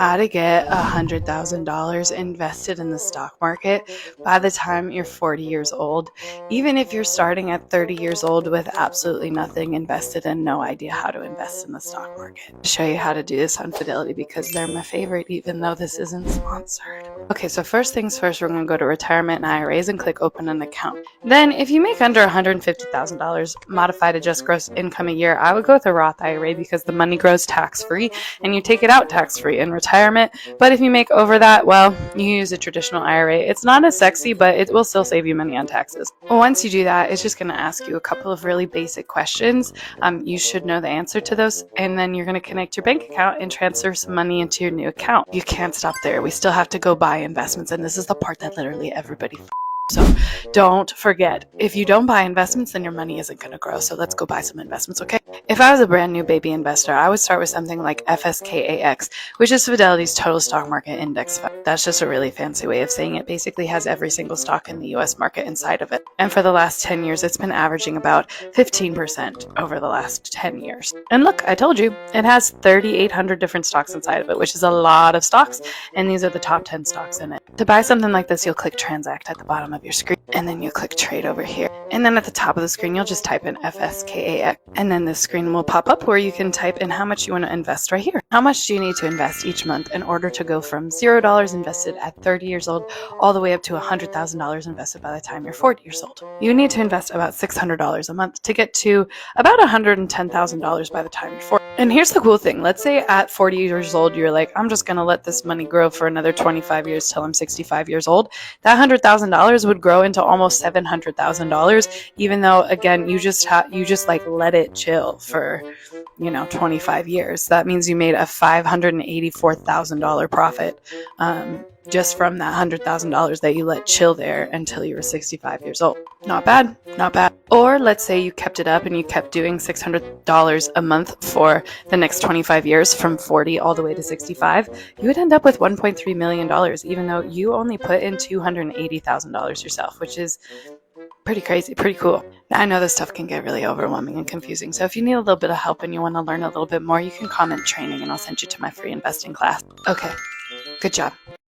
How to get $100,000 invested in the stock market by the time you're 40 years old, even if you're starting at 30 years old with absolutely nothing invested and no idea how to invest in the stock market. I'll show you how to do this on Fidelity because they're my favorite, even though this isn't sponsored. Okay, so first things first, we're going to go to retirement and IRAs and click open an account. Then if you make under $150,000 modified adjusted gross income a year, I would go with a Roth IRA because the money grows tax-free and you take it out tax-free in retirement. But if you make over that, well, you use a traditional IRA. It's not as sexy, but it will still save you money on taxes. Once you do that, it's just going to ask you a couple of really basic questions. You should know the answer to those, and then you're going to connect your bank account and transfer some money into your new account. You can't stop there. We still have to go buy investments, and this is the part that literally everybody so don't forget, if you don't buy investments, then your money isn't going to grow. So let's go buy some investments, okay? If I was a brand new baby investor, I would start with something like FSKAX, which is Fidelity's total stock market index fund. That's just a really fancy way of saying it. Basically has every single stock in the US market inside of it. And for the last 10 years, it's been averaging about 15% over the last 10 years. And look, I told you, it has 3,800 different stocks inside of it, which is a lot of stocks. And these are the top 10 stocks in it. To buy something like this, you'll click transact at the bottom of your screen, and then you click trade over here. And then at the top of the screen, you'll just type in FSKAX. And then this screen will pop up where you can type in how much you want to invest right here. How much do you need to invest each month in order to go from $0 invested at 30 years old all the way up to $100,000 invested by the time you're 40 years old? You need to invest about $600 a month to get to about $110,000 by the time you're 40. And here's the cool thing. Let's say at 40 years old, you're like, I'm just going to let this money grow for another 25 years till I'm 65 years old. That $100,000 would grow into almost $700,000, even though, again, you just like let it chill for, 25 years. That means you made a $584,000 profit just from that $100,000 that you let chill there until you were 65 years old. Not bad, not bad. Or let's say you kept it up and you kept doing $600 a month for the next 25 years from 40 all the way to 65. You would end up with $1.3 million, even though you only put in $280,000 yourself, which is pretty crazy, pretty cool. Now, I know this stuff can get really overwhelming and confusing, so if you need a little bit of help and you want to learn a little bit more, you can comment training and I'll send you to my free investing class. Okay, good job.